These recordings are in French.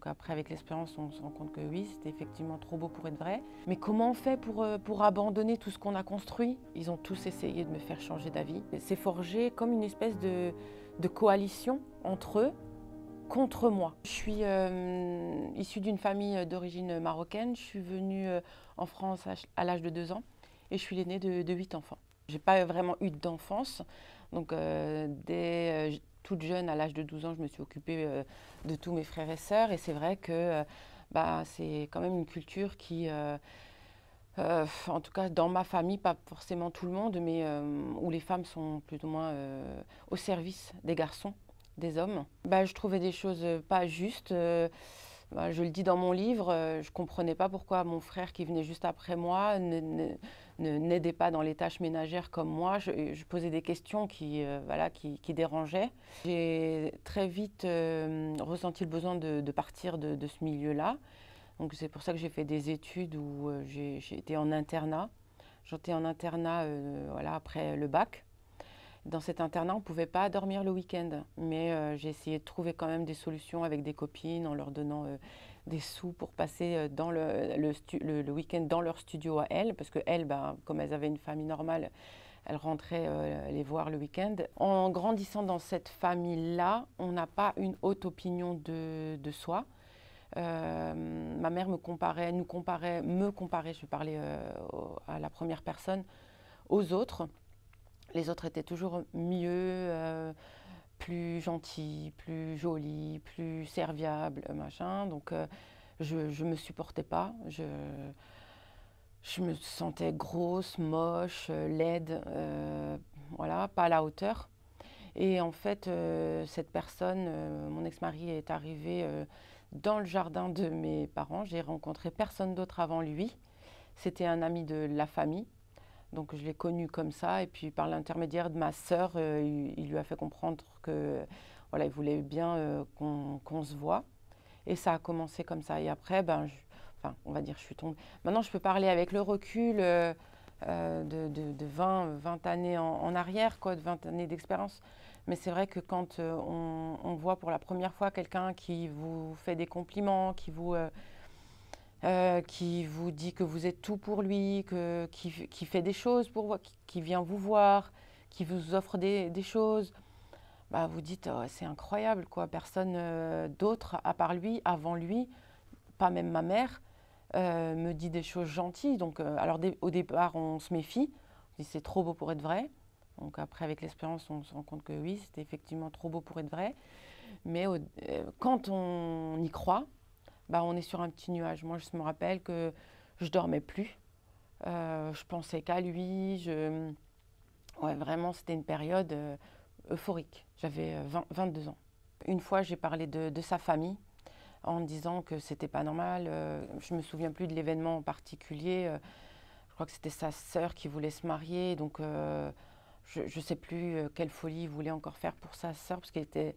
Donc après, avec l'expérience, on se rend compte que oui, c'était effectivement trop beau pour être vrai. Mais comment on fait pour abandonner tout ce qu'on a construit? Ils ont tous essayé de me faire changer d'avis. C'est forgé comme une espèce de coalition entre eux contre moi. Je suis issue d'une famille d'origine marocaine. Je suis venue en France à l'âge de 2 ans et je suis l'aînée de 8 enfants. J'ai pas vraiment eu d'enfance, donc dès toute jeune, à l'âge de 12 ans, je me suis occupée de tous mes frères et sœurs. Et c'est vrai que c'est quand même une culture qui, en tout cas dans ma famille, pas forcément tout le monde, mais où les femmes sont plus ou moins au service des garçons, des hommes. Je trouvais des choses pas justes. Je le dis dans mon livre, je ne comprenais pas pourquoi mon frère qui venait juste après moi n'aidait pas dans les tâches ménagères comme moi. Je posais des questions qui dérangeaient. J'ai très vite ressenti le besoin de partir de ce milieu-là. Donc c'est pour ça que j'ai fait des études où j'ai été en internat. J'étais en internat après le bac. Dans cet internat, on ne pouvait pas dormir le week-end, mais j'ai essayé de trouver quand même des solutions avec des copines en leur donnant des sous pour passer dans le week-end dans leur studio à elles, parce qu'elles, comme elles avaient une famille normale, elles rentraient les voir le week-end. En grandissant dans cette famille-là, on n'a pas une haute opinion de soi. Ma mère me comparait, je parlais à la première personne, aux autres. Les autres étaient toujours mieux, plus gentils, plus jolis, plus serviables, machin. Donc je ne me supportais pas. Je me sentais grosse, moche, laide, pas à la hauteur. Et en fait, cette personne, mon ex-mari, est arrivé dans le jardin de mes parents. J'ai rencontré personne d'autre avant lui. C'était un ami de la famille. Donc je l'ai connu comme ça, et puis par l'intermédiaire de ma sœur, il lui a fait comprendre que il voulait bien qu'on se voit. Et ça a commencé comme ça. Et après, on va dire, je suis tombée. Maintenant, je peux parler avec le recul de 20 années en arrière, de 20 années d'expérience. Mais c'est vrai que quand on voit pour la première fois quelqu'un qui vous fait des compliments, qui vous dit que vous êtes tout pour lui, qui fait des choses pour vous, qui vient vous voir, qui vous offre des choses, vous dites oh, c'est incroyable, quoi. Personne d'autre à part lui, avant lui, pas même ma mère, me dit des choses gentilles. Donc, alors au départ, on se méfie, on dit c'est trop beau pour être vrai. Donc après, avec l'expérience, on se rend compte que oui, c'était effectivement trop beau pour être vrai. Mais quand on y croit, on est sur un petit nuage. Moi, je me rappelle que je dormais plus. Je pensais qu'à lui. Vraiment, c'était une période euphorique. J'avais 22 ans. Une fois, j'ai parlé de sa famille en disant que c'était pas normal. Je me souviens plus de l'événement en particulier. Je crois que c'était sa sœur qui voulait se marier. Donc, je ne sais plus quelle folie il voulait encore faire pour sa sœur, parce qu'elle était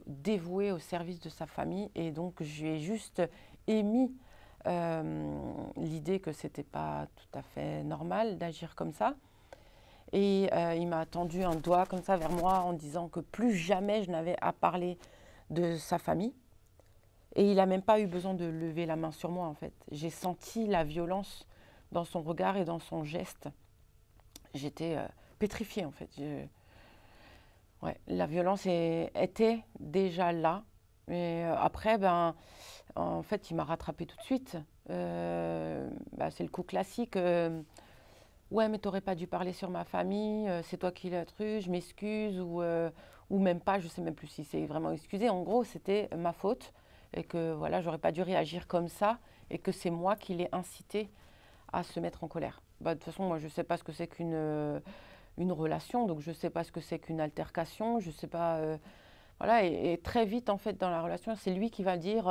dévoué au service de sa famille, et donc je lui ai juste émis l'idée que c'était pas tout à fait normal d'agir comme ça, et il m'a tendu un doigt comme ça vers moi en disant que plus jamais je n'avais à parler de sa famille, et il n'a même pas eu besoin de lever la main sur moi. En fait, j'ai senti la violence dans son regard et dans son geste. J'étais pétrifiée, en fait. Ouais, la violence était déjà là. Mais après, en fait, il m'a rattrapé tout de suite. C'est le coup classique. Ouais, mais t'aurais pas dû parler sur ma famille. C'est toi qui l'as tru. Je m'excuse, ou même pas. Je sais même plus si c'est vraiment excusé. En gros, c'était ma faute, et que voilà, j'aurais pas dû réagir comme ça, et que c'est moi qui l'ai incité à se mettre en colère. De toute façon, moi, je sais pas ce que c'est qu'une relation, donc je ne sais pas ce que c'est qu'une altercation, je ne sais pas, et très vite, en fait, dans la relation, c'est lui qui va dire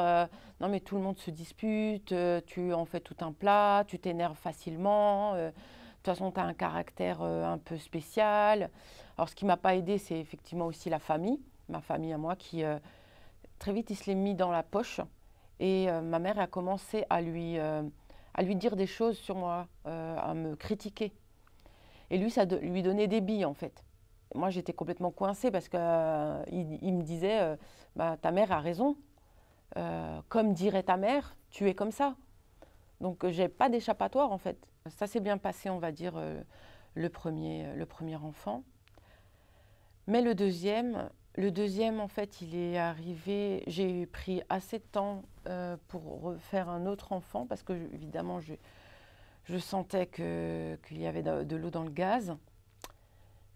non, mais tout le monde se dispute, tu en fais tout un plat, tu t'énerves facilement, de toute façon, tu as un caractère un peu spécial. Alors, ce qui ne m'a pas aidé, c'est effectivement aussi la famille, ma famille à moi, qui très vite, il se l'est mis dans la poche, et ma mère a commencé à lui dire des choses sur moi, à me critiquer. Et lui, ça lui donnait des billes, en fait. Moi, j'étais complètement coincée, parce qu'il il me disait ta mère a raison. Comme dirait ta mère, tu es comme ça. Donc, j'ai pas d'échappatoire en fait. Ça s'est bien passé, on va dire, le premier enfant. Mais le deuxième, en fait, il est arrivé. J'ai pris assez de temps pour refaire un autre enfant parce que, évidemment, je sentais qu'il y avait de l'eau dans le gaz.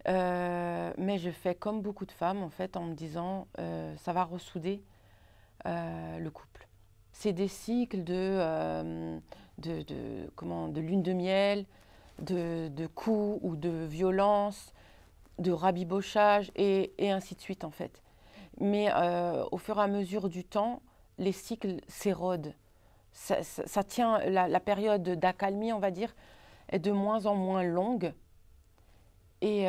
Mais je fais comme beaucoup de femmes, en fait, en me disant ça va ressouder le couple. C'est des cycles de lune de miel, de coups ou de violence, de rabibochage et ainsi de suite en fait. Mais au fur et à mesure du temps, les cycles s'érodent. Ça tient, la période d'accalmie, on va dire, est de moins en moins longue. Et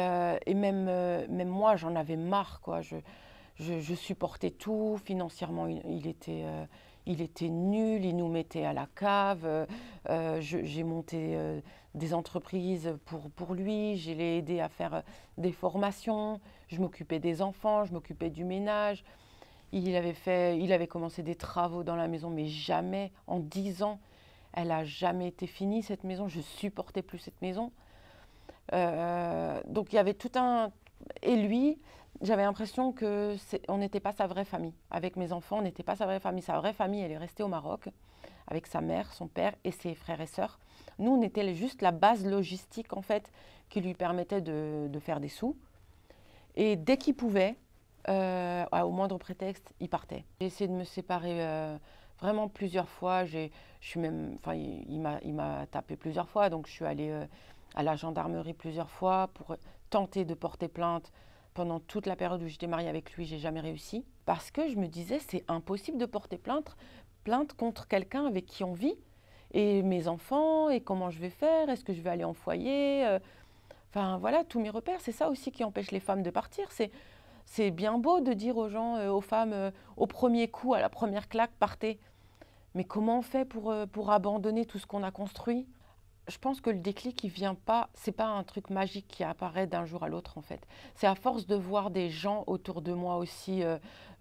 même moi, j'en avais marre, quoi. Je supportais tout. Financièrement, il était nul. Il nous mettait à la cave. J'ai monté des entreprises pour lui. Je l'ai aidé à faire des formations. Je m'occupais des enfants. Je m'occupais du ménage. Il avait commencé des travaux dans la maison, mais jamais, en 10 ans, elle n'a jamais été finie, cette maison. Je ne supportais plus cette maison. Donc il y avait tout un... Et lui, j'avais l'impression qu'on n'était pas sa vraie famille. Avec mes enfants, on n'était pas sa vraie famille. Sa vraie famille, elle est restée au Maroc, avec sa mère, son père et ses frères et sœurs. Nous, on était juste la base logistique, en fait, qui lui permettait de faire des sous. Et dès qu'il pouvait, au moindre prétexte, il partait. J'ai essayé de me séparer vraiment plusieurs fois. Il m'a tapé plusieurs fois, donc je suis allée à la gendarmerie plusieurs fois pour tenter de porter plainte. Pendant toute la période où j'étais mariée avec lui, j'ai jamais réussi. Parce que je me disais, c'est impossible de porter plainte contre quelqu'un avec qui on vit. Et mes enfants, et comment je vais faire? Est-ce que je vais aller en foyer? Enfin voilà, tous mes repères, c'est ça aussi qui empêche les femmes de partir. C'est bien beau de dire aux gens, aux femmes, au premier coup, à la première claque, partez. Mais comment on fait pour abandonner tout ce qu'on a construit? Je pense que le déclic, il vient pas, c'est pas un truc magique qui apparaît d'un jour à l'autre en fait. C'est à force de voir des gens autour de moi aussi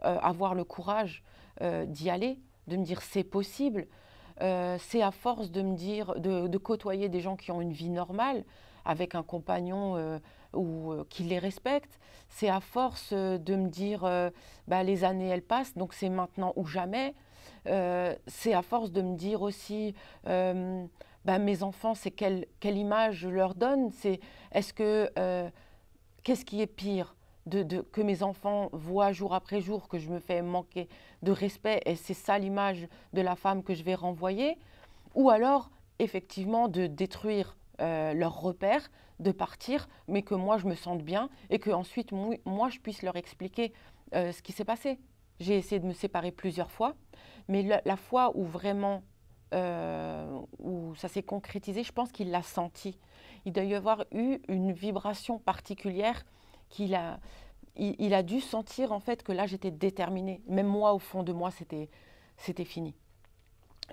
avoir le courage d'y aller, de me dire c'est possible. C'est à force de me dire, de côtoyer des gens qui ont une vie normale, avec un compagnon qui les respecte. C'est à force de me dire bah, les années elles passent, donc c'est maintenant ou jamais. C'est à force de me dire aussi bah, mes enfants, c'est quelle image je leur donne. Est-ce que qu'est-ce qui est pire que mes enfants voient jour après jour que je me fais manquer de respect et c'est ça l'image de la femme que je vais renvoyer, ou alors effectivement de détruire leurs repères, de partir, mais que moi je me sente bien et que ensuite moi je puisse leur expliquer ce qui s'est passé. J'ai essayé de me séparer plusieurs fois, mais la fois où vraiment où ça s'est concrétisé, je pense qu'il l'a senti. Il doit y avoir eu une vibration particulière qu'il a, il a dû sentir en fait que là j'étais déterminée. Même moi, au fond de moi, c'était fini.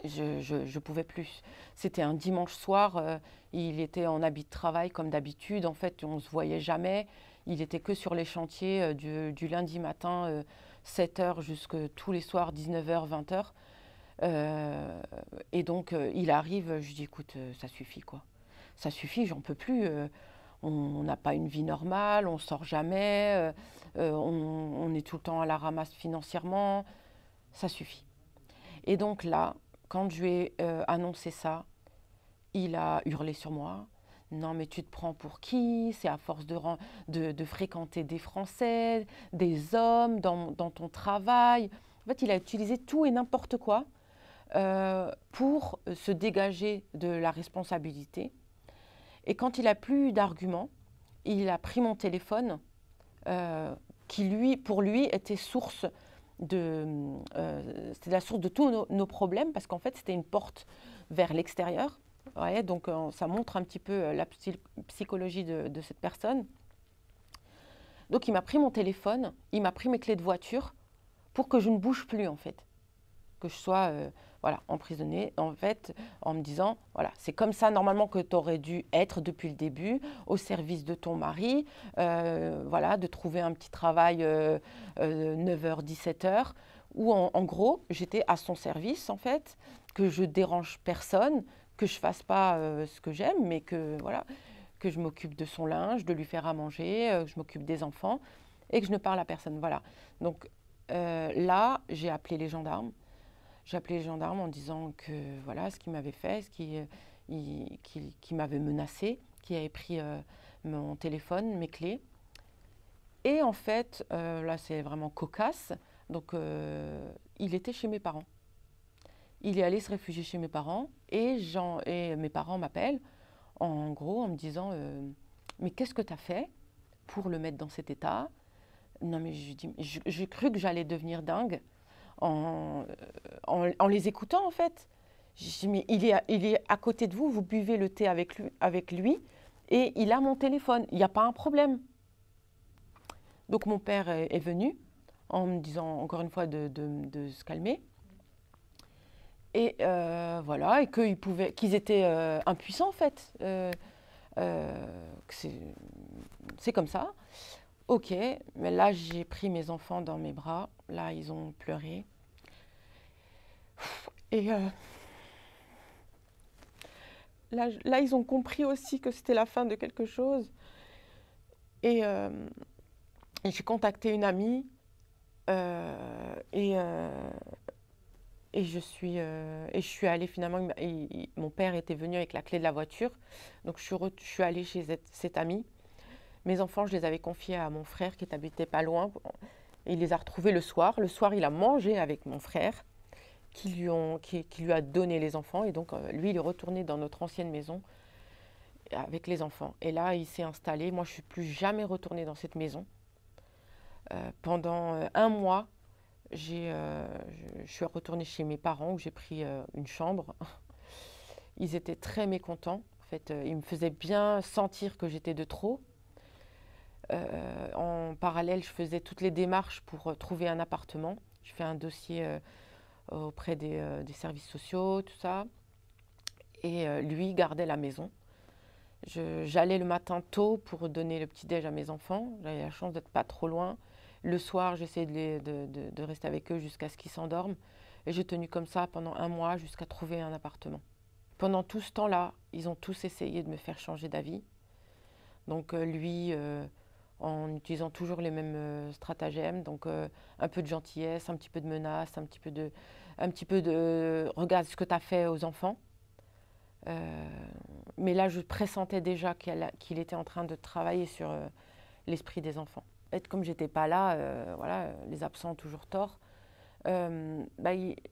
Je pouvais plus. C'était un dimanche soir, il était en habit de travail comme d'habitude. En fait, on ne se voyait jamais. Il était que sur les chantiers du lundi matin, 7h jusque tous les soirs, 19h, 20h. Et donc, il arrive, je dis, écoute, ça suffit, quoi. Ça suffit, j'en peux plus. On n'a pas une vie normale, on sort jamais, on est tout le temps à la ramasse financièrement. Ça suffit. Et donc là, quand je lui ai annoncé ça, il a hurlé sur moi. Non, mais tu te prends pour qui? C'est à force de fréquenter des Français, des hommes dans ton travail. En fait, il a utilisé tout et n'importe quoi pour se dégager de la responsabilité. Et quand il n'a plus d'arguments, il a pris mon téléphone qui, pour lui, était c'était la source de tous nos problèmes parce qu'en fait, c'était une porte vers l'extérieur. Ouais, donc, ça montre un petit peu la psychologie de cette personne. Donc, il m'a pris mon téléphone, il m'a pris mes clés de voiture pour que je ne bouge plus, en fait. Que je sois voilà, emprisonnée, en fait, en me disant, voilà, c'est comme ça normalement que tu aurais dû être depuis le début, au service de ton mari, voilà, de trouver un petit travail 9h, 17h, où en gros, j'étais à son service en fait, que je dérange personne, que je fasse pas ce que j'aime, mais que voilà, que je m'occupe de son linge, de lui faire à manger, que je m'occupe des enfants et que je ne parle à personne. Voilà. Donc là, j'ai appelé les gendarmes. J'ai appelé les gendarmes en disant que voilà ce qu'il m'avait fait, qu'il m'avait menacé, qu'il avait pris mon téléphone, mes clés. Et en fait, là c'est vraiment cocasse, donc il était chez mes parents. Il est allé se réfugier chez mes parents et mes parents m'appellent en gros en me disant mais qu'est-ce que tu as fait pour le mettre dans cet état? Non mais j'ai cru que j'allais devenir dingue en les écoutant en fait. J'ai dit mais il est à côté de vous, vous buvez le thé avec lui et il a mon téléphone, il n'y a pas un problème. Donc mon père est venu en me disant encore une fois de se calmer. Et voilà, et qu'ils étaient impuissants en fait. C'est comme ça. Ok, mais là j'ai pris mes enfants dans mes bras. Là ils ont pleuré. Et là ils ont compris aussi que c'était la fin de quelque chose. Et j'ai contacté une amie. Et je suis allée finalement, mon père était venu avec la clé de la voiture, donc je suis allée chez cette amie. Mes enfants, je les avais confiés à mon frère qui habitait pas loin. Il les a retrouvés le soir. Le soir, il a mangé avec mon frère qui lui a donné les enfants. Et donc, lui, il est retourné dans notre ancienne maison avec les enfants. Et là, il s'est installé. Moi, je ne suis plus jamais retournée dans cette maison. Pendant un mois, je suis retournée chez mes parents où j'ai pris une chambre. Ils étaient très mécontents. En fait, ils me faisaient bien sentir que j'étais de trop. En parallèle, je faisais toutes les démarches pour trouver un appartement. Je fais un dossier auprès des services sociaux, tout ça. Et lui gardait la maison. J'allais le matin tôt pour donner le petit-déj à mes enfants. J'avais la chance d'être pas trop loin. Le soir, j'essayais de rester avec eux jusqu'à ce qu'ils s'endorment. Et j'ai tenu comme ça pendant un mois jusqu'à trouver un appartement. Pendant tout ce temps-là, ils ont tous essayé de me faire changer d'avis. Donc lui, en utilisant toujours les mêmes stratagèmes, donc un peu de gentillesse, un petit peu de menace, un petit peu de regarde ce que tu as fait aux enfants. Mais là, je pressentais déjà qu'il était en train de travailler sur l'esprit des enfants. Et comme j'étais pas là, voilà, les absents ont toujours tort.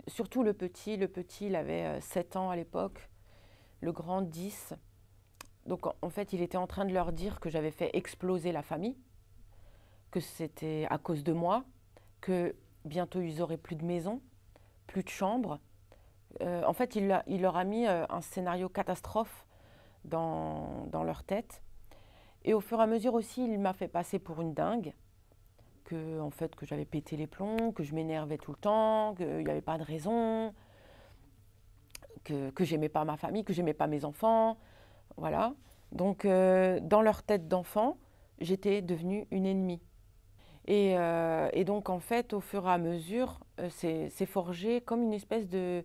Surtout le petit, il avait 7 ans à l'époque, le grand 10. Donc en fait, il était en train de leur dire que j'avais fait exploser la famille, que c'était à cause de moi, que bientôt ils n'auraient plus de maison, plus de chambre. En fait, il leur a mis un scénario catastrophe dans leur tête. Et au fur et à mesure aussi, il m'a fait passer pour une dingue, que j'avais pété les plombs, que je m'énervais tout le temps, qu'il n'y avait pas de raison, que j'aimais pas ma famille, que j'aimais pas mes enfants. Voilà. Donc, dans leur tête d'enfant, j'étais devenue une ennemie. Et donc, en fait, au fur et à mesure, c'est forgé comme une espèce de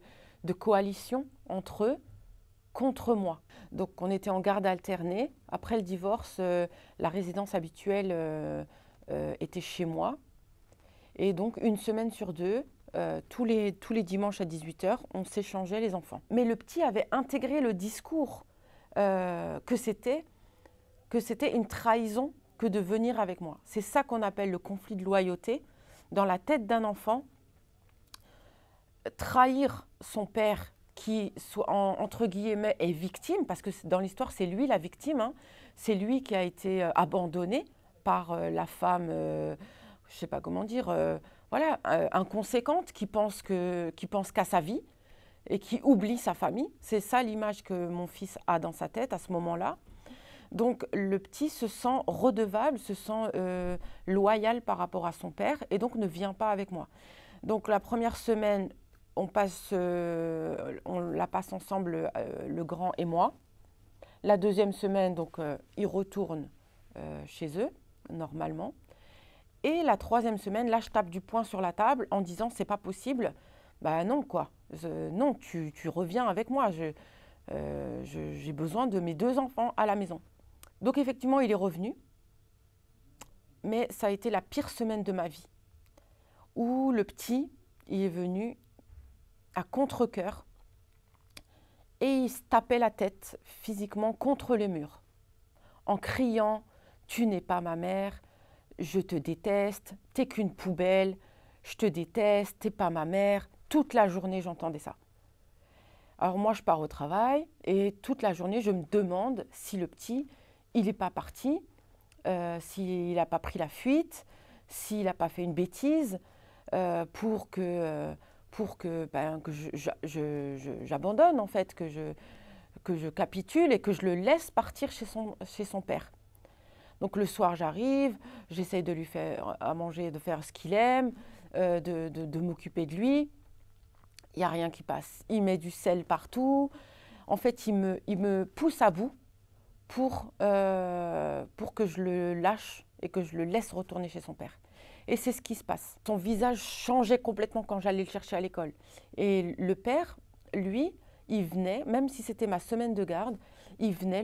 coalition entre eux contre moi. Donc, on était en garde alternée. Après le divorce, la résidence habituelle était chez moi. Et donc, une semaine sur deux, tous les dimanches à 18h, on s'échangeait les enfants. Mais le petit avait intégré le discours que c'était une trahison que de venir avec moi. C'est ça qu'on appelle le conflit de loyauté. Dans la tête d'un enfant, trahir son père qui, entre guillemets, est victime, parce que dans l'histoire, c'est lui la victime, hein. C'est lui qui a été abandonné par la femme, je ne sais pas comment dire, voilà, inconséquente, qui pense qu'à sa vie et qui oublie sa famille. C'est ça l'image que mon fils a dans sa tête à ce moment-là. Donc le petit se sent redevable, se sent loyal par rapport à son père et donc ne vient pas avec moi. Donc la première semaine, on la passe ensemble, le grand et moi. La deuxième semaine, donc, ils retournent chez eux, normalement. Et la 3e semaine, là, je tape du poing sur la table en disant, c'est pas possible. Bah non, quoi. Non, tu reviens avec moi. J'ai besoin de mes 2 enfants à la maison. Donc effectivement, il est revenu. Mais ça a été la pire semaine de ma vie. Où le petit, il est venu à contre-cœur et il se tapait la tête physiquement contre le mur en criant « Tu n'es pas ma mère, je te déteste, t'es qu'une poubelle, je te déteste, t'es pas ma mère ». Toute la journée, j'entendais ça. Alors moi, je pars au travail et toute la journée, je me demande si le petit, il n'est pas parti, s'il n'a pas pris la fuite, s'il n'a pas fait une bêtise pour que j'abandonne en fait, que je capitule et que je le laisse partir chez son père. Donc le soir, j'arrive, j'essaye de lui faire à manger, de faire ce qu'il aime, de m'occuper de lui. Il n'y a rien qui passe. Il met du sel partout. En fait, il me pousse à bout pour que je le lâche et que je le laisse retourner chez son père. Et c'est ce qui se passe. Son visage changeait complètement quand j'allais le chercher à l'école. Et le père, lui, il venait, même si c'était ma semaine de garde, il venait